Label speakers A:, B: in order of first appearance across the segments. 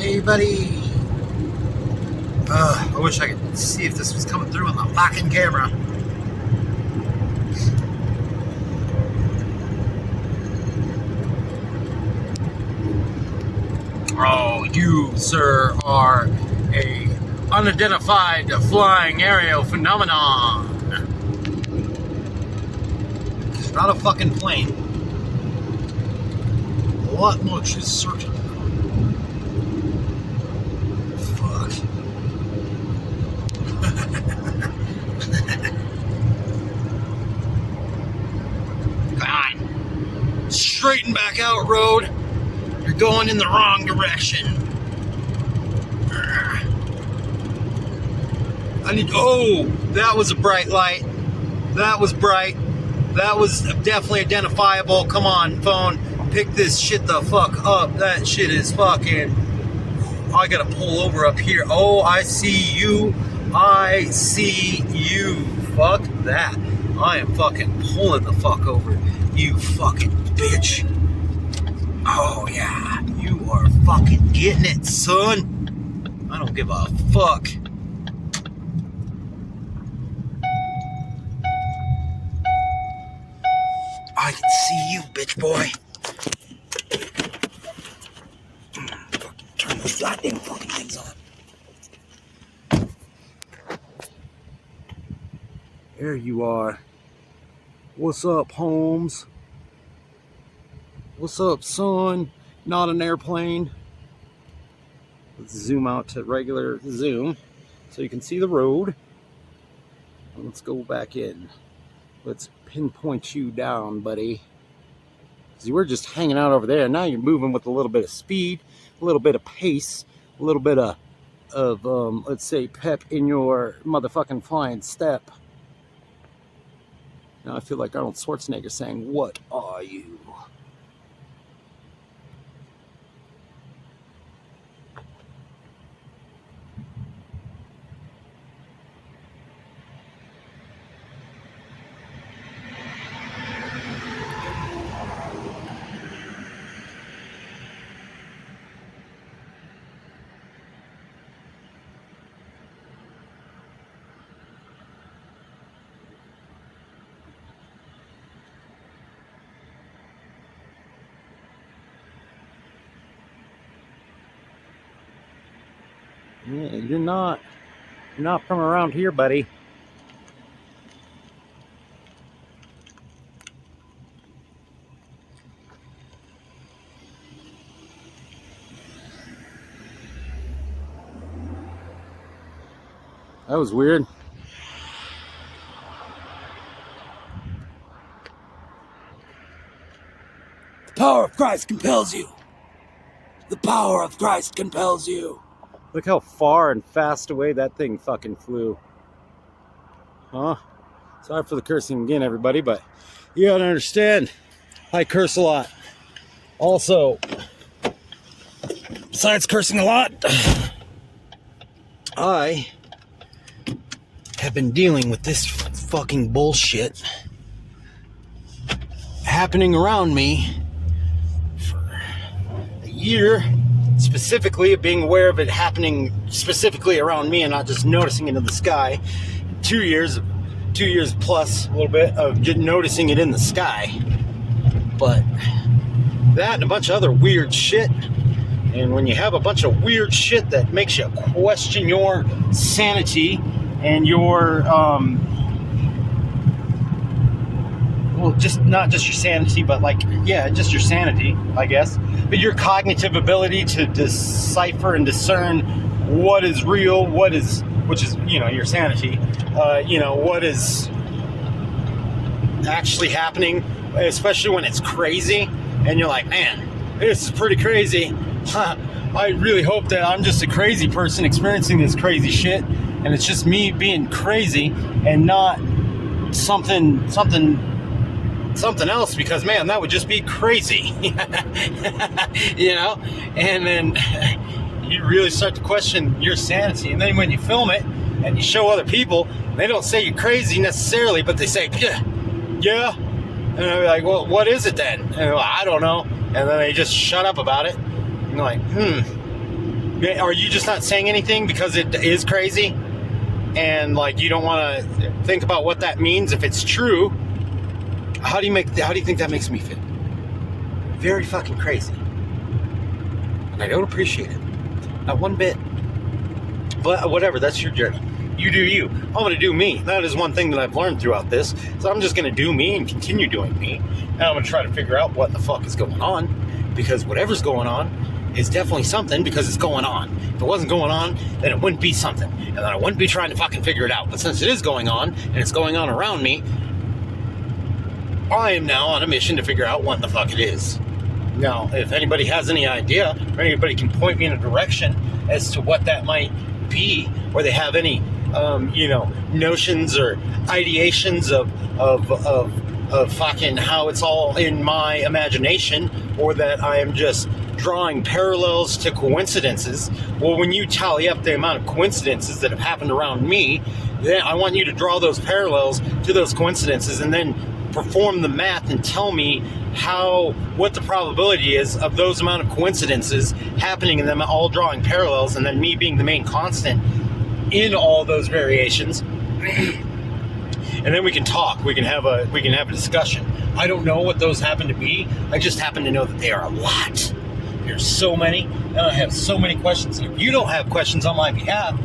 A: Hey, buddy. I wish I could see if this was coming through on the fucking camera. Oh, you, sir, are a unidentified flying aerial phenomenon. It's not a fucking plane. What much is certain? Fuck. Come on. Straighten back out, road. You're going in the wrong direction. Oh, that was a bright light. That was bright. That was definitely identifiable. Come on, phone. Pick this shit the fuck up. That shit is fucking... I gotta pull over up here. Oh, I see you. I see you. Fuck that. I am fucking pulling the fuck over. You fucking bitch. Oh, yeah. You are fucking getting it, son. I don't give a fuck. I can see you, bitch boy. Turn those goddamn fucking things on. There you are. What's up, Holmes? What's up, son? Not an airplane. Let's zoom out to regular zoom so you can see the road. Let's go back in. Let's pinpoint you down, buddy. See, we're just hanging out over there. Now you're moving with a little bit of speed, a little bit of pace, a little bit of let's say, pep in your motherfucking flying step. Now I feel like Arnold Schwarzenegger saying, "What are you?" Yeah, you're not from around here, buddy. That was weird. The power of Christ compels you. The power of Christ compels you. Look how far and fast away that thing fucking flew. Huh? Sorry for the cursing again, everybody, but you gotta understand, I curse a lot. Also, besides cursing a lot, I have been dealing with this fucking bullshit happening around me for a year. Specifically, of being aware of it happening specifically around me and not just noticing it in the sky. 2 years plus, a little bit of just noticing it in the sky. But that and a bunch of other weird shit. And when you have a bunch of weird shit that makes you question your sanity and your, well, just not just your sanity, but like, yeah, just your sanity, I guess. But your cognitive ability to decipher and discern what is real, which is, your sanity, what is actually happening, especially when it's crazy, and you're like, man, this is pretty crazy. I really hope that I'm just a crazy person experiencing this crazy shit, and it's just me being crazy and not something else, because man, that would just be crazy. And then you really start to question your sanity. And then when you film it and you show other people, they don't say you're crazy necessarily, but they say yeah, and they're like, well, what is it then? And they're like, I don't know. And then they just shut up about it, and they're like, Are you just not saying anything because it is crazy? And like you don't want to think about what that means if it's true. How do you think that makes me feel? Very fucking crazy. And I don't appreciate it. Not one bit. But whatever, that's your journey. You do you. I'm going to do me. That is one thing that I've learned throughout this. So I'm just going to do me and continue doing me. And I'm going to try to figure out what the fuck is going on. Because whatever's going on is definitely something because it's going on. If it wasn't going on, then it wouldn't be something. And then I wouldn't be trying to fucking figure it out. But since it is going on, and it's going on around me, I am now on a mission to figure out what the fuck it is. Now, if anybody has any idea, or anybody can point me in a direction as to what that might be, or they have any, notions or ideations of fucking how it's all in my imagination, or that I am just drawing parallels to coincidences. Well, when you tally up the amount of coincidences that have happened around me, then I want you to draw those parallels to those coincidences and then perform the math and tell me what the probability is of those amount of coincidences happening and them all drawing parallels, and then me being the main constant in all those variations. And then we can talk. We can have a discussion. I don't know what those happen to be. I just happen to know that they are a lot. There's so many, and I have so many questions. And if you don't have questions on my behalf,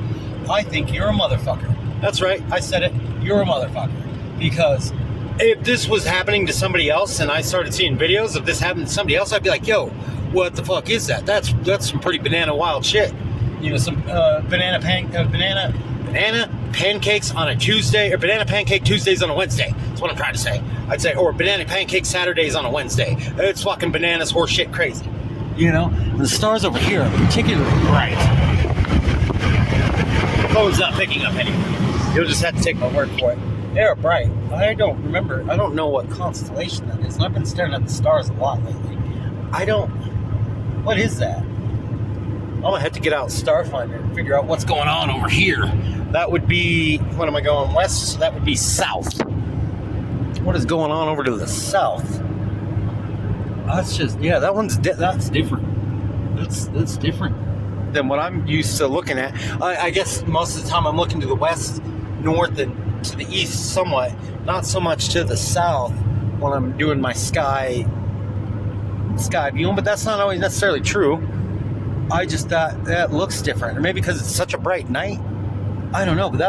A: I think you're a motherfucker. That's right. I said it. You're a motherfucker. Because if this was happening to somebody else and I started seeing videos of this happening to somebody else, I'd be like, yo, what the fuck is that? That's some pretty banana wild shit. You know, some banana pancakes on a Tuesday, or banana pancake Tuesdays on a Wednesday. That's what I'm trying to say. I'd say, or banana pancake Saturdays on a Wednesday. It's fucking bananas horse shit crazy. You know? The stars over here are particularly bright. The phone's not picking up anyway. You'll just have to take my word for it. They're bright. I don't remember. I don't know what constellation that is. And I've been staring at the stars a lot lately. What is that? I'm going to have to get out Starfinder and figure out what's going on over here. That would be, what am I going, west? So that would be south. What is going on over to the south? That's just, yeah, that's different. That's different than what I'm used to looking at. I guess most of the time I'm looking to the west, north, and to the east somewhat. Not so much to the south when I'm doing my sky viewing, but that's not always necessarily true. I just thought that looks different. Or maybe because it's such a bright night. I don't know, but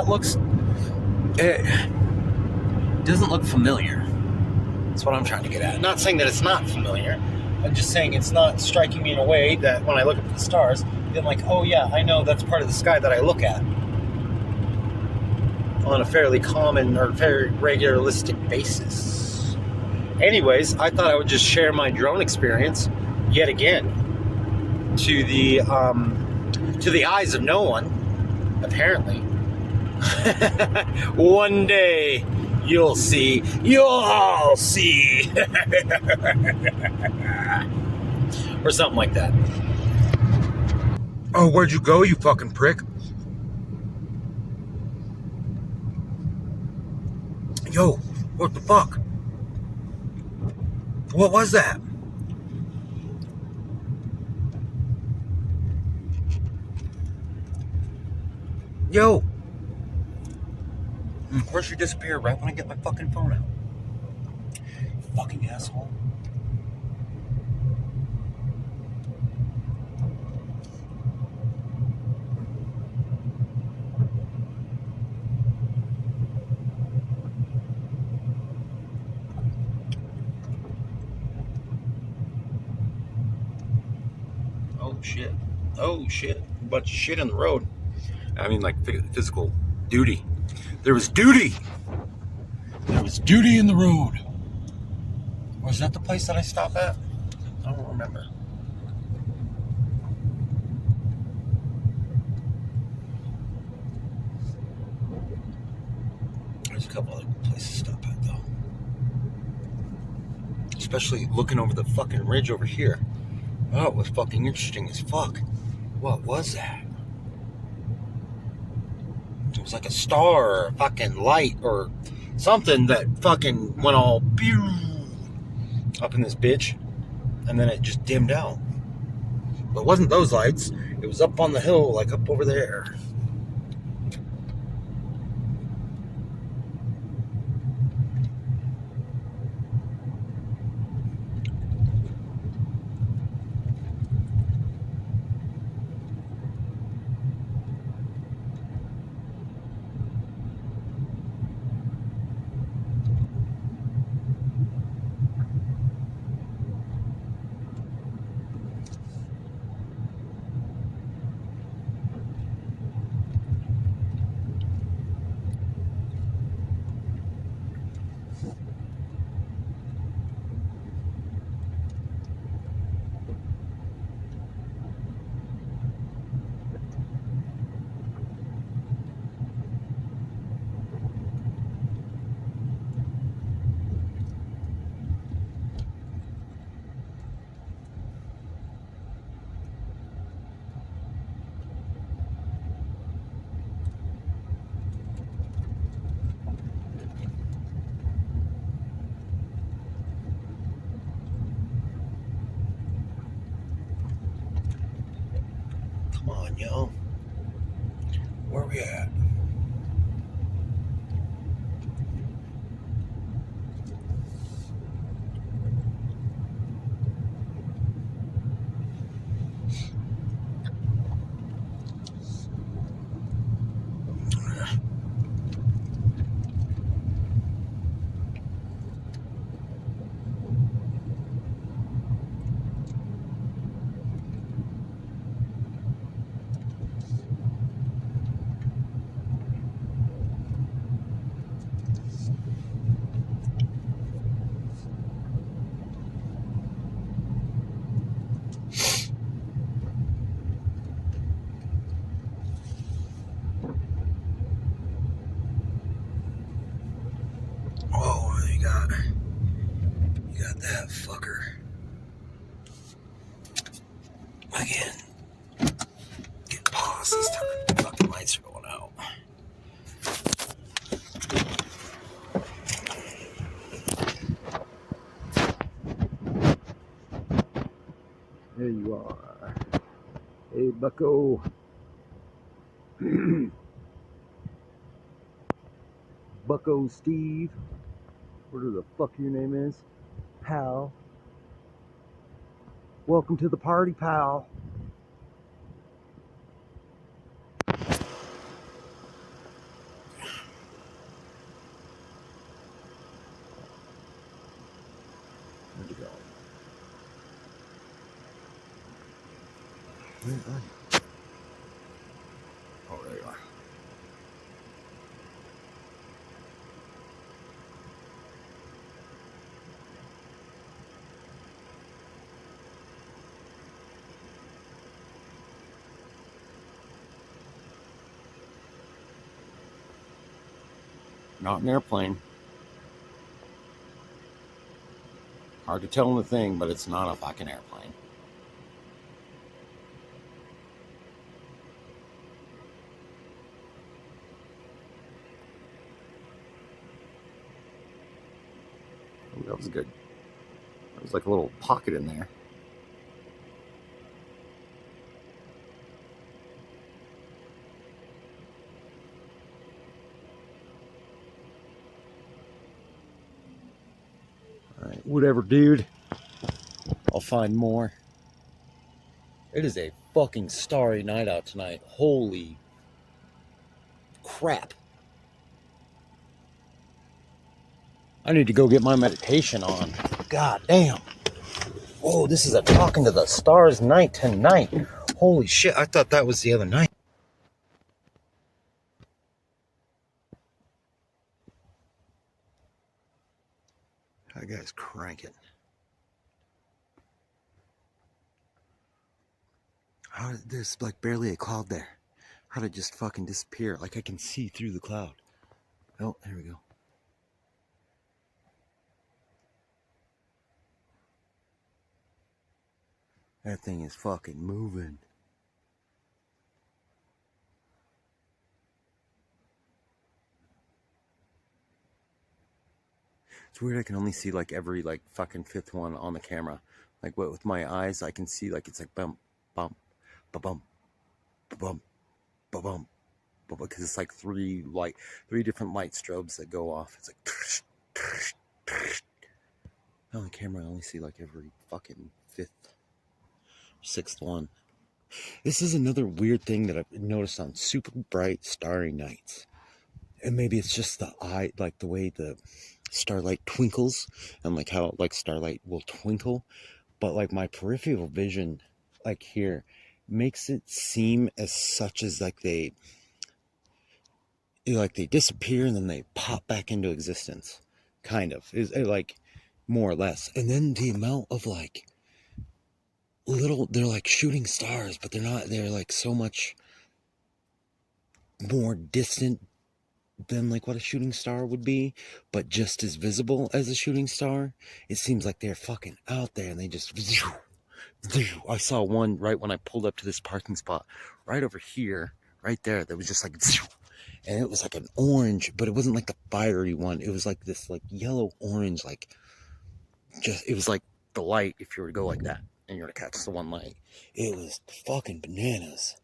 A: it doesn't look familiar. That's what I'm trying to get at. Not saying that it's not familiar. I'm just saying it's not striking me in a way that when I look at the stars, I'm like, oh yeah, I know that's part of the sky that I look at on a fairly common or very regularistic basis. Anyways, I thought I would just share my drone experience yet again. To the eyes of no one, apparently. One day you'll see. Or something like that. Oh, where'd you go, you fucking prick? Yo, what the fuck? What was that? Yo! Of course you disappear right when I get my fucking phone out. Fucking asshole. Oh shit. A bunch of shit on the road. I mean, like physical duty. There was duty. There was duty in the road. Was that the place that I stopped at? I don't remember. There's a couple other places to stop at, though. Especially looking over the fucking ridge over here. Oh, it was fucking interesting as fuck. What was that? It was like a star or a fucking light or something that fucking went all pew up in this bitch, and then it just dimmed out. But it wasn't those lights. It was up on the hill, like up over there. Come on, yo. Where we at? Oh, you got that fucker. Again. Get pause this time. The fucking lights are going out. There you are. Hey, bucko. Bucko Steve. Whatever the fuck your name is. Pal. Welcome to the party, pal. Where'd you go? Where are you? Oh, there you are. Not an airplane. Hard to tell in the thing, but it's not a fucking airplane. Ooh, that was good. There was like a little pocket in there. Alright, whatever, dude. I'll find more. It is a fucking starry night out tonight. Holy crap. I need to go get my meditation on. God damn. Oh, this is a talking to the stars night tonight. Holy shit, I thought that was the other night. That guy's cranking. How did there's like barely a cloud there? How did it just fucking disappear? Like I can see through the cloud. Oh, there we go. That thing is fucking moving. It's weird I can only see like every like fucking fifth one on the camera. Like what with my eyes I can see like it's like boom,
B: bum, ba-bum, ba-bum, ba-bum, ba-bum, because it's like three different light strobes that go off. It's like on the camera I only see like every fucking fifth, sixth one. This is another weird thing that I've noticed on super bright starry nights. And maybe it's just the eye, like the way the starlight twinkles and like how like starlight will twinkle, but like my peripheral vision like here makes it seem as such as like they disappear and then they pop back into existence, kind of is like more or less. And then the amount of like little, they're like shooting stars, but they're not, they're like so much more distant than like what a shooting star would be, but just as visible as a shooting star. It seems like they're fucking out there and they just I saw one right when I pulled up to this parking spot right over here, right there, that was just like and it was like an orange, but it wasn't like the fiery one. It was like this like yellow orange, like just, it was like the light if you were to go like that and you were to catch the one light. It was fucking bananas.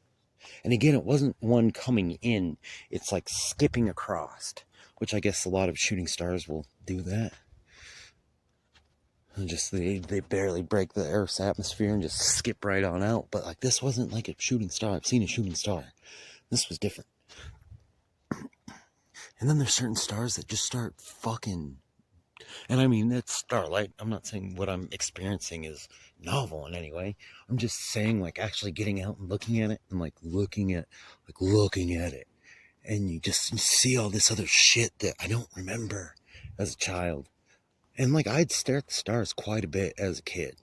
B: And again, it wasn't one coming in, it's like skipping across, which I guess a lot of shooting stars will do that. And just they barely break the Earth's atmosphere and just skip right on out. But like this wasn't like a shooting star. I've seen a shooting star. This was different. And then there's certain stars that just start fucking, and I mean, that's starlight. I'm not saying what I'm experiencing is novel in any way. I'm just saying like actually getting out and looking at it and like looking at it. And you see all this other shit that I don't remember as a child. And like I'd stare at the stars quite a bit as a kid.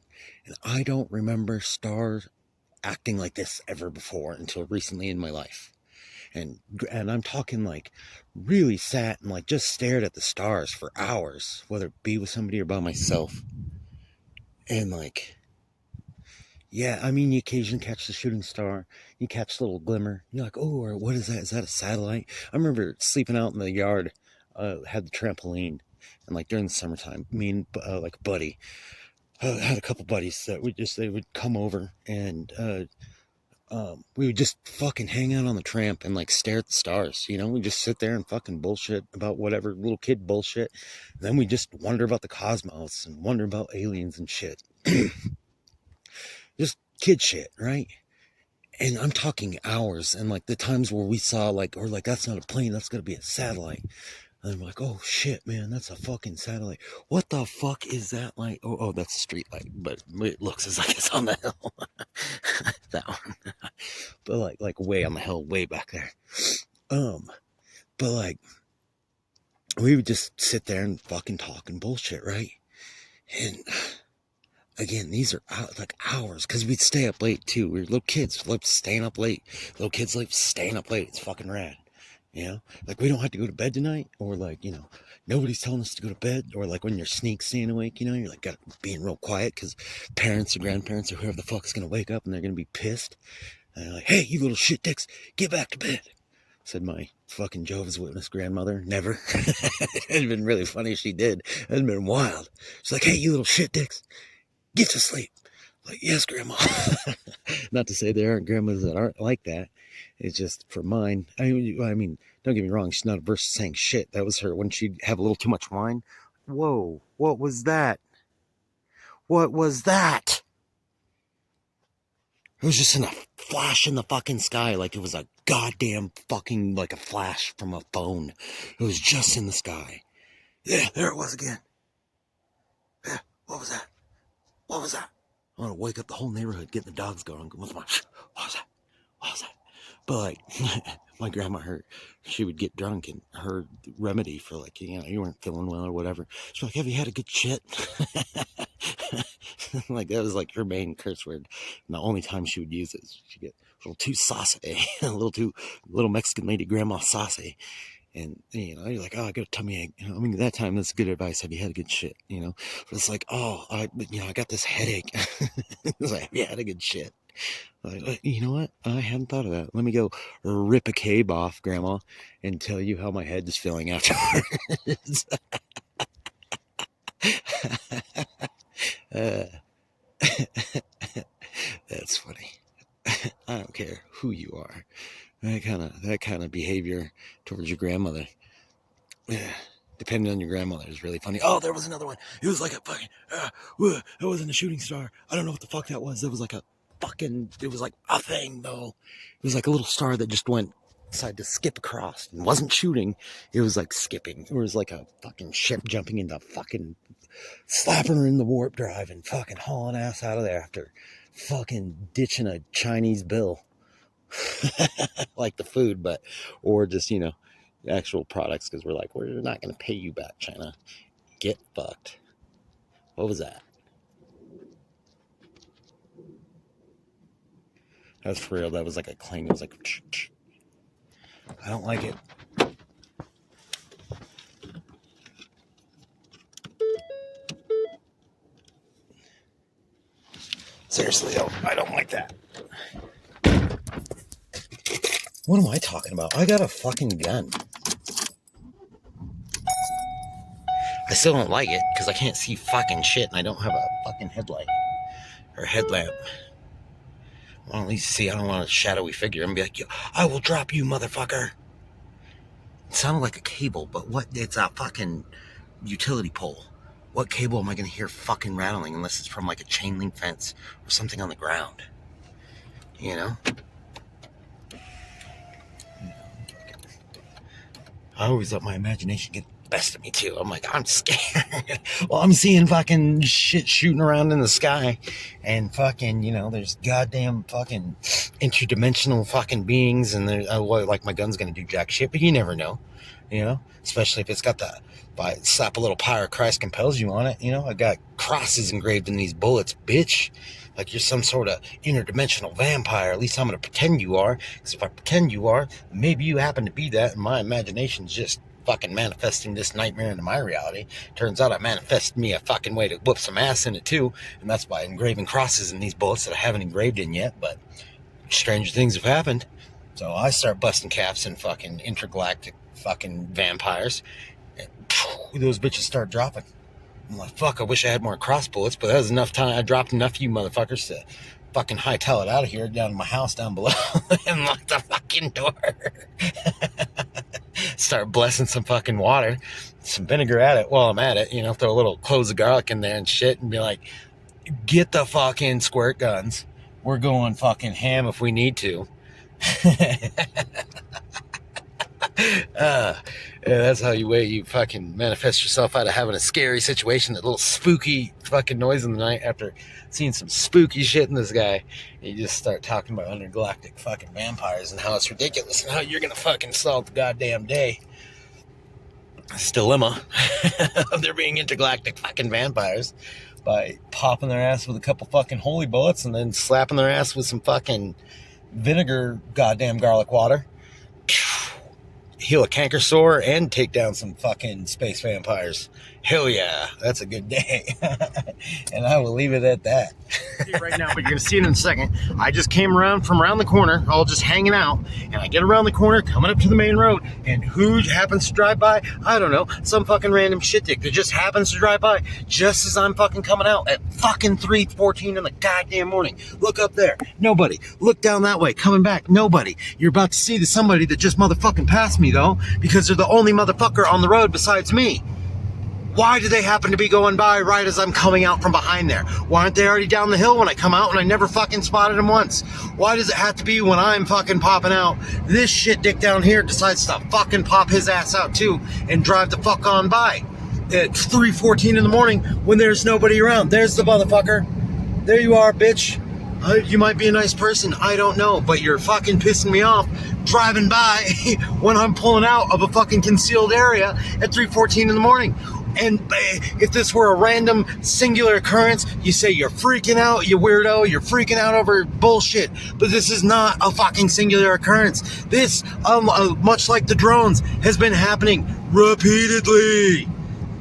B: And I don't remember stars acting like this ever before until recently in my life. And I'm talking like really sat and like just stared at the stars for hours, whether it be with somebody or by myself. And like, yeah, I mean, you occasionally catch the shooting star, you catch a little glimmer, you're like, oh, or what is that? Is that a satellite? I remember sleeping out in the yard, had the trampoline, and like during the summertime, me and like a buddy, had a couple buddies that they would come over and we would just fucking hang out on the tramp and like stare at the stars. You know, we just sit there and fucking bullshit about whatever little kid bullshit. And then we just wonder about the cosmos and wonder about aliens and shit. Just kid shit, right? And I'm talking hours, and like the times where we saw like, or like, that's not a plane, that's gonna be a satellite. And I'm like, oh shit, man, that's a fucking satellite. What the fuck is that light? Oh, that's a street light, but it looks as like it's on the hill. That one. But like way on the hill, way back there. But like, we would just sit there and fucking talk and bullshit, right? And again, these are like hours, because we'd stay up late too. We were little kids, loved staying up late. Little kids like staying up late. It's fucking rad. You know, like we don't have to go to bed tonight, or like, you know, nobody's telling us to go to bed, or like when you're staying awake, you know, you're like being real quiet because parents or grandparents or whoever the fuck is gonna wake up and they're gonna be pissed. And they're like, hey, you little shit dicks, get back to bed, said my fucking Jehovah's Witness grandmother. Never. It'd been really funny if she did. It'd been wild. She's like, hey, you little shit dicks, get to sleep. Like, yes, grandma. Not to say there aren't grandmas that aren't like that. It's just for mine. I mean, don't get me wrong. She's not averse to saying shit. That was her when she'd have a little too much wine. Whoa, what was that? What was that? It was just in a flash in the fucking sky, like it was a goddamn fucking, like a flash from a phone. It was just in the sky. Yeah, there it was again. Yeah, what was that? What was that? I want to wake up the whole neighborhood, getting the dogs going. What was that? What was that? But like, my grandma, she would get drunk, and her remedy for like, you know, you weren't feeling well or whatever, she's like, have you had a good shit? Like that was like her main curse word. And the only time she would use it, she'd get a little too saucy, a little Mexican lady grandma saucy. And, you know, you're like, oh, I got a tummy ache. You know, I mean, that time, that's good advice. Have you had a good shit? You know, but it's like, oh, I got this headache. It's like, have you had a good shit? Like, you know what? I hadn't thought of that. Let me go rip a cabe off, Grandma, and tell you how my head is feeling afterwards. That's funny. I don't care who you are. That kind of behavior towards your grandmother, depending on your grandmother, is really funny. Oh, there was another one. It was like a fucking, it wasn't a shooting star. I don't know what the fuck that was. It was like a fucking, it was like a thing though. It was like a little star that just went, decided to skip across and wasn't shooting. It was like skipping. It was like a fucking ship jumping into fucking, slapping her in the warp drive and fucking hauling ass out of there after fucking ditching a Chinese bill. Like the food, but, or just, you know, the actual products, because we're like, we're not going to pay you back, China. Get fucked. What was that? That was for real. That was like a clang. It was like, I don't like it. Seriously, I don't like that. What am I talking about? I got a fucking gun. I still don't like it because I can't see fucking shit and I don't have a fucking headlight or headlamp. I want to at least see. I don't want a shadowy figure. I'm gonna be like, I will drop you, motherfucker. It sounded like a cable, but what? It's a fucking utility pole. What cable am I gonna hear fucking rattling unless it's from like a chain link fence or something on the ground? You know? I always let my imagination get the best of me too. I'm like, I'm scared. Well, I'm seeing fucking shit shooting around in the sky, and fucking, you know, there's goddamn fucking interdimensional fucking beings, and there's like my gun's gonna do jack shit, but you never know, you know. Especially if it's got the slap a little power of Christ compels you on it, you know. I got crosses engraved in these bullets, bitch. Like you're some sort of interdimensional vampire. At least I'm going to pretend you are. Because if I pretend you are, maybe you happen to be that, and my imagination's just fucking manifesting this nightmare into my reality. Turns out I manifested me a fucking way to whoop some ass in it too, and that's by engraving crosses in these bullets that I haven't engraved in yet, but stranger things have happened. So I start busting caps in fucking intergalactic fucking vampires, and those bitches start dropping. I'm like, fuck, I wish I had more cross bullets, but that was enough time. I dropped enough of you motherfuckers to fucking hightail it out of here down to my house down below and lock the fucking door. Start blessing some fucking water, some vinegar at it while I'm at it, you know, throw a little cloves of garlic in there and shit and be like, get the fucking squirt guns. We're going fucking ham if we need to. Yeah, that's how you fucking manifest yourself out of having a scary situation, that little spooky fucking noise in the night after seeing some spooky shit in the sky. And you just start talking about intergalactic fucking vampires and how it's ridiculous and how you're gonna fucking solve the goddamn day. This dilemma of there being intergalactic fucking vampires by popping their ass with a couple fucking holy bullets and then slapping their ass with some fucking vinegar goddamn garlic water. Heal a canker sore and take down some fucking space vampires. Hell yeah, that's a good day. And I will leave it at that. Right now, but you're gonna see it in a second. I just came around from around the corner, all just hanging out, and I get around the corner, coming up to the main road, and who happens to drive by? I don't know, some fucking random shit dick that just happens to drive by just as I'm fucking coming out at fucking 3:14 in the goddamn morning. Look up there, nobody. Look down that way, coming back, nobody. You're about to see somebody that just motherfucking passed me though, because they're the only motherfucker on the road besides me. Why do they happen to be going by right as I'm coming out from behind there? Why aren't they already down the hill when I come out and I never fucking spotted them once? Why does it have to be when I'm fucking popping out, this shit dick down here decides to fucking pop his ass out too and drive the fuck on by at 3:14 in the morning when there's nobody around? There's the motherfucker. There you are, bitch. You might be a nice person, I don't know, but you're fucking pissing me off driving by when I'm pulling out of a fucking concealed area at 3:14 in the morning. And if this were a random singular occurrence, you say you're freaking out, you weirdo, you're freaking out over bullshit. But this is not a fucking singular occurrence. This, much like the drones, has been happening repeatedly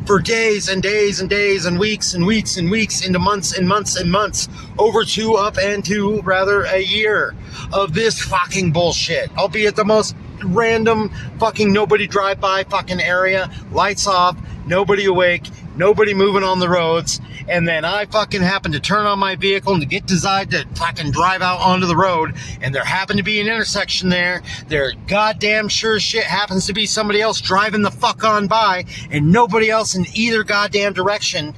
B: for days and days and days and weeks and weeks and weeks into months and months and months, over a year of this fucking bullshit, albeit the most random fucking nobody drive by fucking area, lights off, nobody awake,
A: nobody moving on the roads, and then I fucking happen to turn on my vehicle and to decide to fucking drive out onto the road, and there happened to be an intersection there. There goddamn sure shit happens to be somebody else driving the fuck on by, and nobody else in either goddamn direction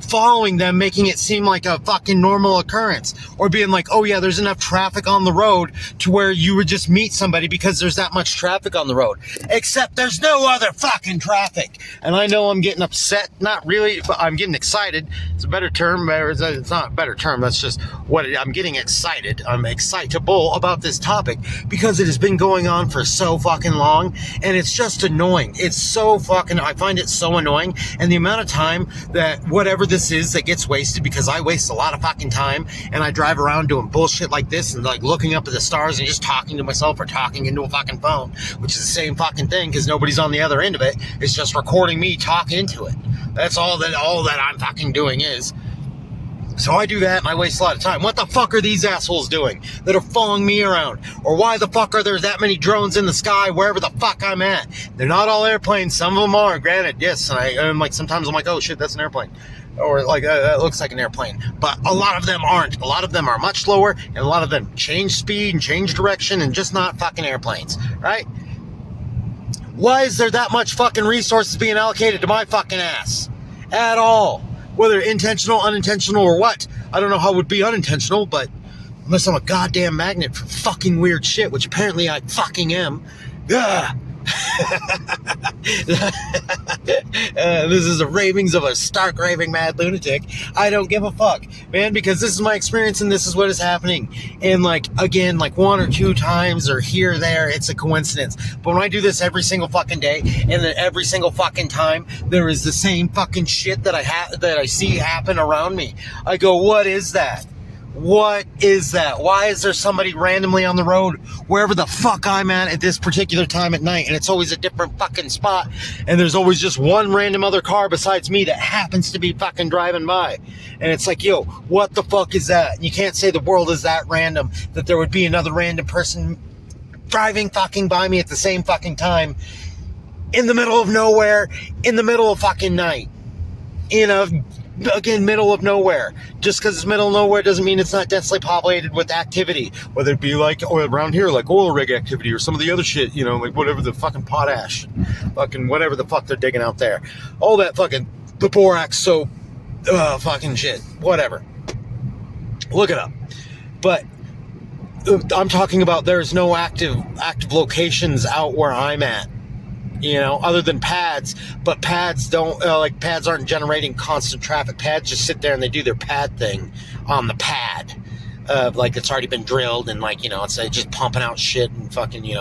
A: following them, making it seem like a fucking normal occurrence, or being like, oh yeah, there's enough traffic on the road to where you would just meet somebody because there's that much traffic on the road, except there's no other fucking traffic. And I know I'm getting upset, not really, but I'm getting excited. It's a better term, it's not a better term, that's just what I'm getting excited. I'm excitable about this topic because it has been going on for so fucking long, and it's just annoying. It's so fucking, I find it so annoying, and the amount of time that whatever this is that gets wasted, because I waste a lot of fucking time and I drive around doing bullshit like this and like looking up at the stars and just talking to myself or talking into a fucking phone, which is the same fucking thing because nobody's on the other end of it. It's just recording me talk into it. That's all that I'm fucking doing is. So I do that and I waste a lot of time. What the fuck are these assholes doing that are following me around? Or why the fuck are there that many drones in the sky wherever the fuck I'm at? They're not all airplanes. Some of them are, granted, yes. And I'm like, sometimes I'm like, oh shit, that's an airplane. Or like, that looks like an airplane. But a lot of them aren't. A lot of them are much slower, and a lot of them change speed and change direction and just not fucking airplanes, right? Why is there that much fucking resources being allocated to my fucking ass? At all. Whether intentional, unintentional, or what. I don't know how it would be unintentional, but unless I'm a goddamn magnet for fucking weird shit, which apparently I fucking am. Ugh. This is the ravings of a stark raving mad lunatic. I don't give a fuck, man, because this is my experience and this is what is happening. And like, again, like 1 or 2 times or here or there, it's a coincidence. But when I do this every single fucking day, and then every single fucking time there is the same fucking shit that I see happen around me, I go, what is that? What is that? Why is there somebody randomly on the road wherever the fuck I'm at this particular time at night, and it's always a different fucking spot, and there's always just one random other car besides me that happens to be fucking driving by, and it's like, yo, what the fuck is that? And you can't say the world is that random that there would be another random person driving fucking by me at the same fucking time in the middle of nowhere, in the middle of fucking night, again, middle of nowhere. Just because it's middle of nowhere doesn't mean it's not densely populated with activity, whether it be like around here, like oil rig activity or some of the other shit, like whatever the fucking potash, fucking whatever the fuck they're digging out there, all that fucking, the borax soap, fucking shit, whatever. Look it up. But I'm talking about there's no active locations out where I'm at. Other than pads, but pads don't, pads aren't generating constant traffic. Pads just sit there and they do their pad thing on the pad. Like it's already been drilled and it's just pumping out shit and fucking,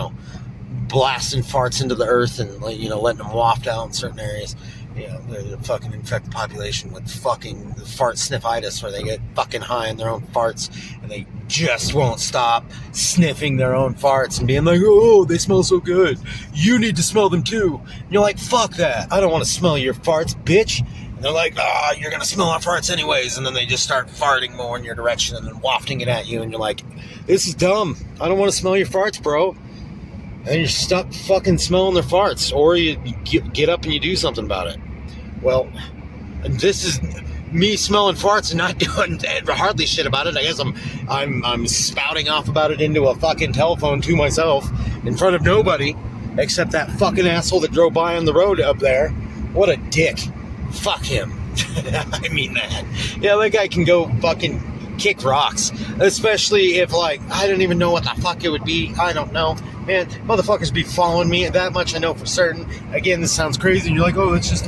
A: blasting farts into the earth and, letting them waft out in certain areas. They fucking infect the population with fucking fart sniffitis, where they get fucking high on their own farts and they just won't stop sniffing their own farts and being like, oh, they smell so good, you need to smell them too. And you're like, fuck that, I don't want to smell your farts, bitch. And they're like, you're gonna smell our farts anyways. And then they just start farting more in your direction and then wafting it at you, and you're like, this is dumb, I don't want to smell your farts, bro. And you're stuck fucking smelling their farts, or you get up and you do something about it. Well, this is me smelling farts and not doing hardly shit about it. I guess I'm spouting off about it into a fucking telephone to myself in front of nobody except that fucking asshole that drove by on the road up there. What a dick. Fuck him. I mean that. Yeah, that guy can go fucking kick rocks. Especially if, I don't even know what the fuck it would be. I don't know. Man, motherfuckers be following me that much, I know for certain. Again, this sounds crazy, and you're like, oh, it's just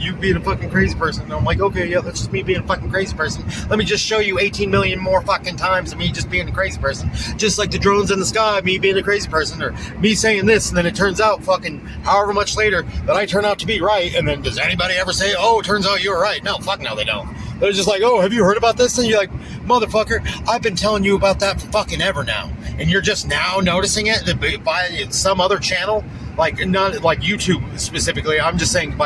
A: you being a fucking crazy person. And I'm like, okay, yeah, that's just me being a fucking crazy person. Let me just show you 18 million more fucking times of me just being a crazy person. Just like the drones in the sky, me being a crazy person, or me saying this, and then it turns out fucking however much later that I turn out to be right, and then does anybody ever say, oh, it turns out you were right? No, fuck no, they don't. They're just like, oh, have you heard about this? And you're like, motherfucker, I've been telling you about that for fucking ever now. And you're just now noticing it by some other channel, not like YouTube specifically. I'm just saying,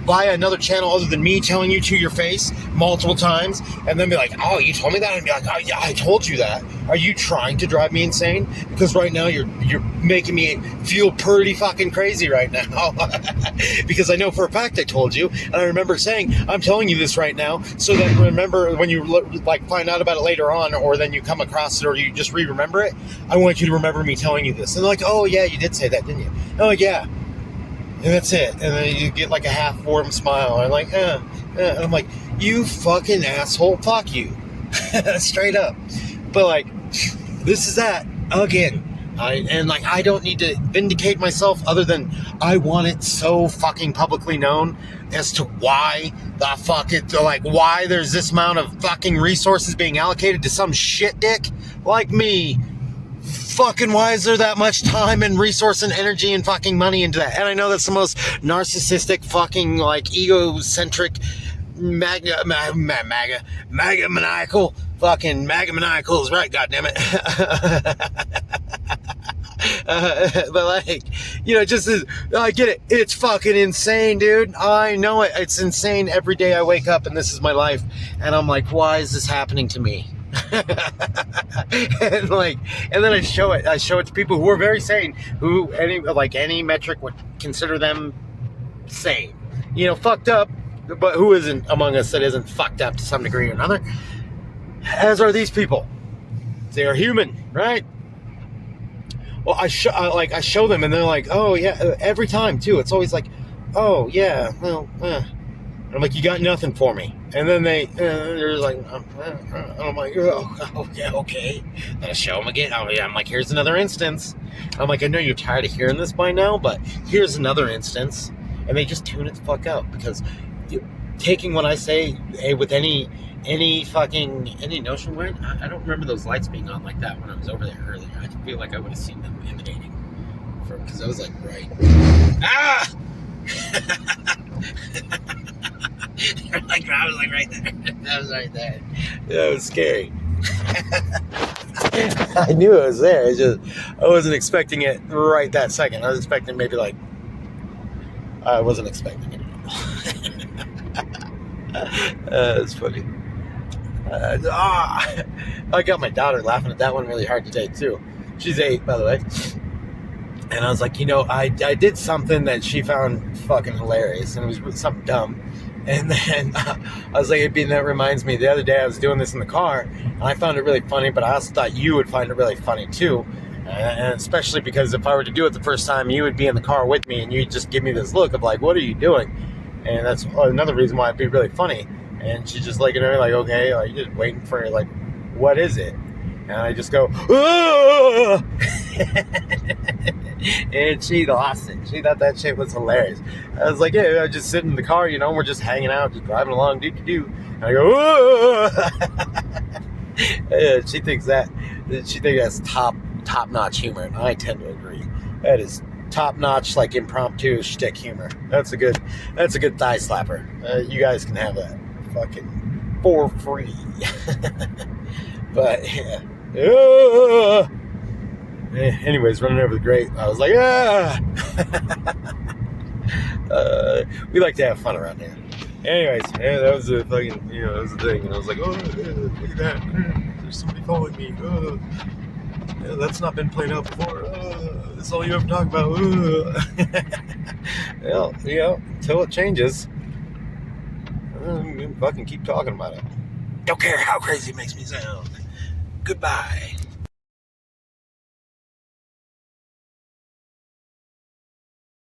B: via another channel other than me telling you to your face multiple times, and then be like, oh, you told me that? And be like, oh, yeah, I told you that. Are you trying to drive me insane? Because right now you're making me feel pretty fucking crazy right now. Because I know for a fact I told you, and I remember saying, I'm telling you this right now, so that remember when you like find out about it later on, or then you come across it, or you just re-remember it, I want you to remember me telling you this. And they're like, oh yeah, you did say that, didn't you? Oh yeah. And that's it. And then you get like a half-formed smile. I'm like, And I'm like, you fucking asshole, fuck you. Straight up. But like, this is that again. I don't need to vindicate myself other than I want it so fucking publicly known as to why the fuck it, like why there's this amount of fucking resources being allocated to some shit dick like me. Fucking why is there that much time and resource and energy and fucking money into that? And I know that's the most narcissistic fucking like egocentric maniacal fucking maniacal is right, goddammit. But like, you know, just I get it. It's fucking insane, dude. I know it. It's insane every day I wake up and this is my life. And I'm like, why is this happening to me? and then I show it to people who are very sane, who any metric would consider them sane, you know, fucked up, but who isn't among us that isn't fucked up to some degree or another, as are these people. They are human, right? Well, I show them and they're like, oh yeah, every time too, it's always like, oh yeah, well, I'm like, you got nothing for me. And then they're like, I'm like, oh, okay. Then I show them again. I'm like, here's another instance. I'm like, I know you're tired of hearing this by now, but here's another instance. And they just tune it the fuck out, because taking what I say with any notion, where I don't remember those lights being on like that when I was over there earlier. I feel like I would have seen them emanating because I was like, right. Ah! Like, I was like right there. That was right there. That was scary. I knew it was there. It's just I wasn't expecting it right that second. I was expecting maybe like I wasn't expecting it at all. It's funny. I got my daughter laughing at that one really hard today too. She's 8, by the way. And I was like, you know, I did something that she found fucking hilarious, and it was something dumb. And then I was like, that reminds me, the other day I was doing this in the car, and I found it really funny, but I also thought you would find it really funny too. And especially because if I were to do it the first time, you would be in the car with me, and you'd just give me this look of like, what are you doing? And that's another reason why it'd be really funny. And she's just looking at me like, okay, like, you're just waiting for it, like, what is it? And I just go, ah! And she lost it. She thought that shit was hilarious. I was like, yeah, I just sit in the car, you know, we're just hanging out, just driving along, do. And I go, ah! Yeah, she thinks that's top-notch humor, and I tend to agree. That is top-notch, like impromptu shtick humor. That's a good thigh slapper. You guys can have that fucking for free. But yeah. Anyways, running over the grate, I was like, we like to have fun around here. Anyways, yeah, that was the fucking, you know, that was the thing. And I was like, oh, yeah, look at that. There's somebody following me. Yeah, that's not been played out before. That's all you ever talk about. Well, you know, until it changes, fucking keep talking about it. Don't care how crazy it makes me sound. Goodbye.